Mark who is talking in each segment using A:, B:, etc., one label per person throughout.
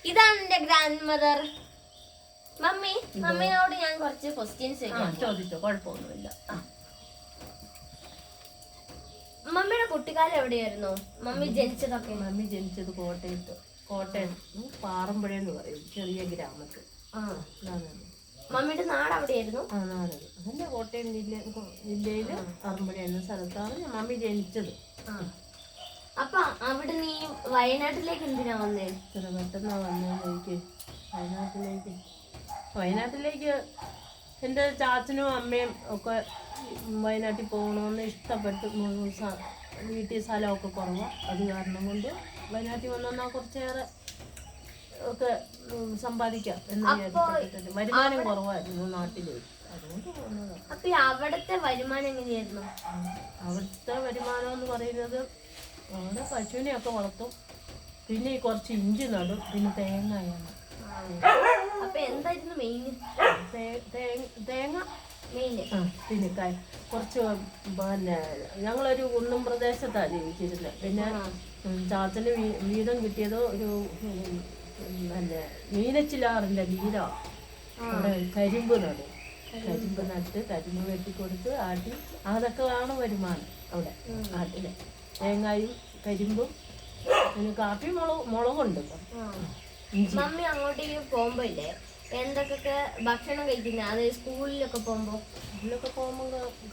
A: ഇതാണ് എന്റെ grand mother. Mummy, മമ്മിയോട് ഞാൻ കുറച്ച് ക്വസ്റ്റ്യൻസ്
B: ചോദിച്ചോ, കുഴപ്പമൊന്നുമില്ല.
A: മമ്മിയുടെ കുട്ടിക്കാലം എവിടെയായിരുന്നു? മമ്മി ജനിച്ചതൊക്കെ?
B: മമ്മി ജനിച്ചത് കോട്ടയം പാറമ്പുഴ എന്ന് പറയും, ചെറിയ ഗ്രാമത്തിൽ.
A: മമ്മിയുടെ നാട് അവിടെയായിരുന്നു?
B: അതന്നെ, കോട്ടയം ജില്ലയില് പാറമ്പുഴ എന്ന സ്ഥലത്താണ് മമ്മി ജനിച്ചത്.
A: അപ്പൊ അവിടെ നീ വയനാട്ടിലേക്ക് എന്തിനാ വന്നേ?
B: ഇത്ര പെട്ടെന്നാ വന്നേ എനിക്ക് വയനാട്ടിലേക്ക് എൻ്റെ ചാച്ചനും അമ്മയും ഒക്കെ വയനാട്ടിൽ പോകണമെന്ന് ഇഷ്ടപ്പെട്ടു. വീട്ടിൽ സ്ഥലമൊക്കെ കുറവാണ്, അത് കാരണം കൊണ്ട് വയനാട്ടിൽ വന്നാൽ കുറച്ചേറെ ഒക്കെ സമ്പാദിക്കാം എന്ന് വിചാരിച്ചിട്ടുണ്ട്. വരുമാനം കുറവായിരുന്നു നാട്ടില്, അതുകൊണ്ട് പോകുന്നത്.
A: അപ്പൊ അവിടുത്തെ വരുമാനം എങ്ങനെയായിരുന്നു?
B: അവിടുത്തെ വരുമാനം എന്ന് പറയുന്നത് അവിടെ പശുവിനെയൊക്കെ വളർത്തും, പിന്നെ കുറച്ച് ഇഞ്ചി നടും, പിന്നെ തേങ്ങയാണ്.
A: അപ്പൊ എന്തായിരുന്നു മെയിൻ?
B: തേങ്ങ
A: മെയിന്.
B: പിന്നെ കുറച്ച് പിന്നെ ഞങ്ങളൊരു കുന്നും പ്രദേശത്താണ് ജീവിച്ചിരുന്നത്. പിന്നെ ചാച്ചന് വീതം കിട്ടിയത് ഒരു പിന്നെ മീനച്ചിലാറിൻ്റെ വീടാണ്. അവിടെ കരിമ്പ് നടും, കരിമ്പ് നട്ട് കരിമ്പ് വെട്ടിക്കൊടുത്ത് ആട്ടി, അതൊക്കെ ആണ് വരുമാനം അവിടെ നാട്ടില്. തേങ്ങയും കരിമ്പും പിന്നെ കാപ്പി മുളകുണ്ട്.
A: മമ്മി അങ്ങോട്ടേക്ക് പോകുമ്പോ ഇല്ലേ എന്തൊക്കെ ഭക്ഷണം കഴിക്കുന്ന? അത് സ്കൂളിലൊക്കെ പോകുമ്പോ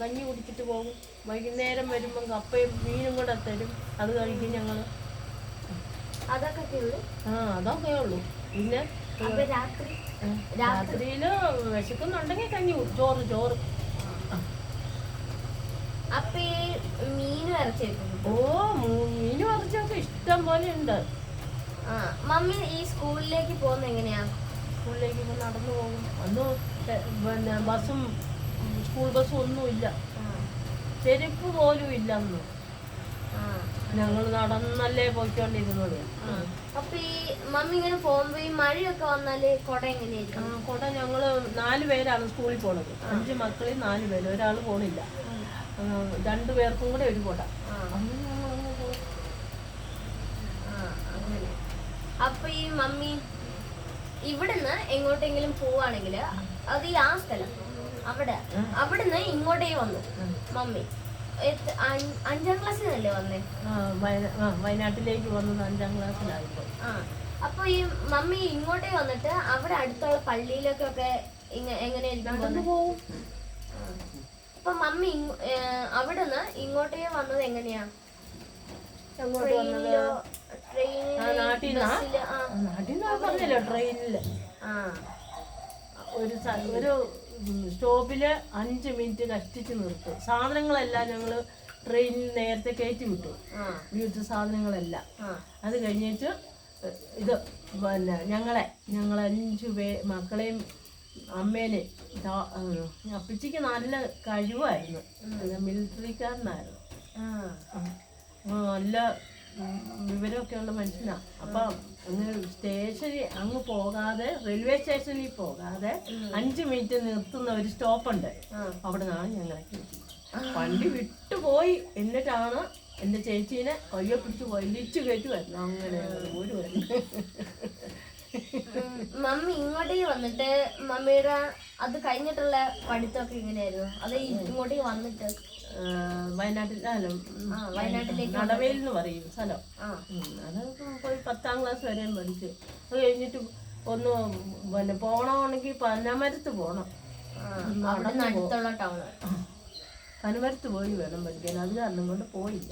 B: കഞ്ഞി കുടിച്ചിട്ട് പോകും. വൈകുന്നേരം വരുമ്പം കപ്പയും മീനും കൂടെ തരും, അത് കഴിക്കും ഞങ്ങള്.
A: അതൊക്കെ ഉള്ളു?
B: അതൊക്കെ ഉള്ളു. പിന്നെ രാത്രിയില് വിശക്കുന്നുണ്ടെങ്കിൽ കഞ്ഞി, ചോറ്.
A: അപ്പൊ ഈ മീനും ഇറച്ചിയൊക്കെ?
B: മീനും ഇറച്ചിയൊക്കെ ഇഷ്ടം പോലെ ഉണ്ട്.
A: മമ്മി ഈ സ്കൂളിലേക്ക് പോകുന്ന എങ്ങനെയാ?
B: സ്കൂളിലേക്ക് നടന്നു പോകും. അന്ന് പിന്നെ ബസ്സും സ്കൂൾ ബസ്സും ഒന്നുമില്ല, ചെരുപ്പ് പോലും ഇല്ല അന്ന്. ഞങ്ങൾ നടന്നല്ലേ പോയിക്കൊണ്ടിരുന്നത്.
A: അപ്പൊ ഈ മമ്മി ഇങ്ങനെ പോകുമ്പോ ഈ മഴയൊക്കെ വന്നാല് കൊട എങ്ങനെയായിരിക്കും?
B: കൊട ഞങ്ങള് 4 പേരാണ് സ്കൂളിൽ പോണത്. 5 മക്കളിൽ 4 പേര്, ഒരാൾ പോണില്ല. 2 പേർക്കും കൂടെ ഒരു കൊട. അങ്ങനെ ഞങ്ങളങ്ങ് പോകും.
A: അങ്ങനെ. അപ്പൊ ഈ മമ്മി ഇവിടുന്ന് എങ്ങോട്ടെങ്കിലും പോവാണെങ്കിൽ അത് ഈ ആ സ്ഥലം അവിടുന്ന് ഇങ്ങോട്ടേക്ക് വന്നു മമ്മി. 5ാം ക്ലാസ്സിലല്ലേ വന്നേ?
B: വയനാട്ടിലേക്ക് വന്നത് 5ാം ക്ലാസ്സിലായിപ്പോ.
A: അപ്പൊ ഈ മമ്മി ഇങ്ങോട്ടേ വന്നിട്ട് അവിടെ അടുത്തുള്ള പള്ളിയിലേക്കൊക്കെ എങ്ങനെയായിരിക്കും
B: പോകും?
A: അപ്പൊ മമ്മി അവിടുന്ന് ഇങ്ങോട്ടേ വന്നത് എങ്ങനെയാ?
B: ട്രെയിനില് ഒരു സ്റ്റോപ്പില് 5 മിനിറ്റ് കഷ്ടിച്ച് നിർത്തും. സാധനങ്ങളെല്ലാം ഞങ്ങള് ട്രെയിനിൽ നേരത്തെ കയറ്റി വിട്ടു, വീട്ടു സാധനങ്ങളെല്ലാം. അത് കഴിഞ്ഞിട്ട് ഇത് പിന്നെ ഞങ്ങളെ 5 മക്കളെയും അമ്മേനെ. അപ്പച്ചിക്ക് നല്ല കഴിവായിരുന്നു, മിലിറ്ററിക്കാരനായിരുന്നു, നല്ല വിവരമൊക്കെ ഉള്ള മനുഷ്യനാണ്. അപ്പം അങ്ങ് സ്റ്റേഷനിൽ അങ്ങ് പോകാതെ, റെയിൽവേ സ്റ്റേഷനിൽ പോകാതെ 5 മിനിറ്റ് നിർത്തുന്ന ഒരു സ്റ്റോപ്പുണ്ട്, അവിടെ നിന്നാണ് ഞങ്ങളെ വണ്ടി വിട്ടുപോയി. എന്നിട്ടാണ് എൻ്റെ ചേച്ചീനെ കയ്യെ പിടിച്ച് വലിച്ചു കയറ്റി വരുന്നത്. അങ്ങനെ ഒരു
A: മമ്മി ഇങ്ങോട്ടേക്ക് വന്നിട്ട് മമ്മിയുടെ അത് കഴിഞ്ഞിട്ടുള്ള പഠിത്തമൊക്കെ എങ്ങനെയായിരുന്നു? അത് ഇങ്ങോട്ടേക്ക് വന്നിട്ട്
B: വയനാട്ടിലേക്ക് നടവേൽ എന്ന് പറയും സ്ഥലം. അത് പോയി 10ാം ക്ലാസ് വരെയും പഠിച്ചു. അത് കഴിഞ്ഞിട്ട് ഒന്ന് പിന്നെ പോകണമെങ്കിൽ പനമരത്ത് പോകണം, പനമരത്ത് പോയി വേണം പഠിക്കാൻ. അത് കാരണം കൊണ്ട് പോയില്ല.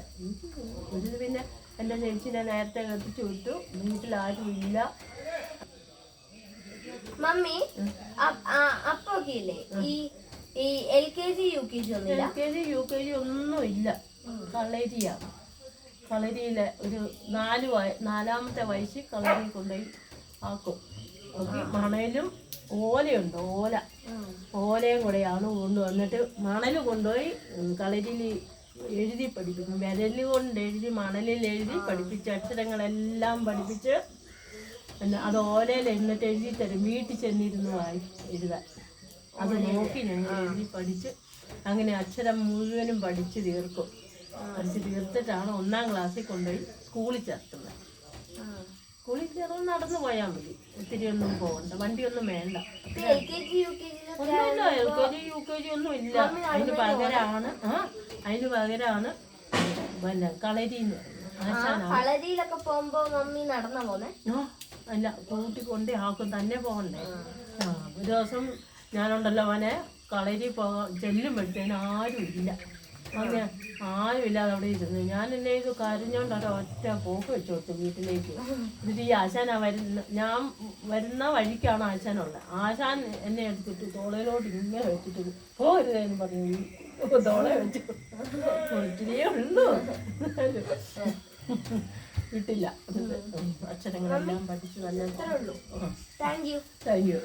B: ഇത് പിന്നെ എൻ്റെ ചേച്ചിനെ നേരത്തെ കത്തിച്ചു വിട്ടു, വീട്ടിലാരും ഇല്ല.
A: മമ്മി അപ്പൊക്കെ ഇല്ലേ ഈ LKG UKG ഒന്നുമില്ല?
B: LKG UKG ഒന്നും ഇല്ല. കളരിയാണ്. കളരിയിലെ ഒരു 4ാമത്തെ വയസ്സിൽ കളരി കൊണ്ടുപോയി ആക്കും. മണലും ഓലയുണ്ട്, ഓലയും കൂടെയാണ് കൊണ്ടുവന്നിട്ട് മണൽ കൊണ്ടുപോയി കളരിയിൽ എഴുതി പഠിപ്പിക്കും. വിരൽ കൊണ്ട് എഴുതി, മണലിൽ എഴുതി പഠിപ്പിച്ച്, അക്ഷരങ്ങളെല്ലാം പഠിപ്പിച്ച് പിന്നെ അത് ഓലയിൽ എന്നിട്ട് എഴുതി തരും. വീട്ടിൽ ചെന്നിരുന്ന് എഴുതാൻ. അത് നോക്കി ഞങ്ങൾ എഴുതി പഠിച്ച് അങ്ങനെ അക്ഷരം മുഴുവനും പഠിച്ച് തീർക്കും. പഠിച്ച് തീർത്തിട്ടാണ് 1ാം ക്ലാസ്സിൽ കൊണ്ടുപോയി സ്കൂളിൽ ചേർക്കുന്നത്. സ്കൂളിൽ കയറുമ്പോൾ നടന്നു പോയാൽ മതി, ഒത്തിരി ഒന്നും പോകണ്ട, വണ്ടിയൊന്നും വേണ്ട.
A: LKG UKG
B: ഒന്നുമില്ല, LKG UKG ഒന്നും ഇല്ല. അതിന് പകരമാണ് പിന്നെ കളരിന്ന് ആശാനാണ്.
A: കളരിയിലൊക്കെ പോകുമ്പോ മമ്മി നടന്ന പോന്നെ.
B: അല്ല, കൂട്ടിക്കൊണ്ട് ആക്കും, തന്നെ പോകണ്ടേ. ഒരു ദിവസം ഞാനുണ്ടല്ലോ അവനെ കളരി ചെല്ലുമ്പോഴത്തേന് ആരുമില്ല, അങ്ങനെ ആരുമില്ലാതെ അവിടെ ഇരുന്നു. ഞാൻ എന്നെ ഇത് കരഞ്ഞോണ്ട് ഒരൊറ്റ പോക്ക് വെച്ചു കൊടുത്തു വീട്ടിലേക്ക്. എന്നിട്ട് ഈ ആശാൻ ഞാൻ വരുന്ന വഴിക്കാണ് ആശാനുള്ളത്. ആശാൻ എന്നെ എടുത്തിട്ട് തോളയിലോട്ട് ഇങ്ങനെ വെച്ചിട്ട് പോരുതെന്ന് പറഞ്ഞു തോളെ വെച്ചു. ഒത്തിരിയേ ഉള്ളൂ, വിട്ടില്ല. അക്ഷരങ്ങളെല്ലാം പഠിച്ചു നല്ല.
A: Thank you.
B: Thank you.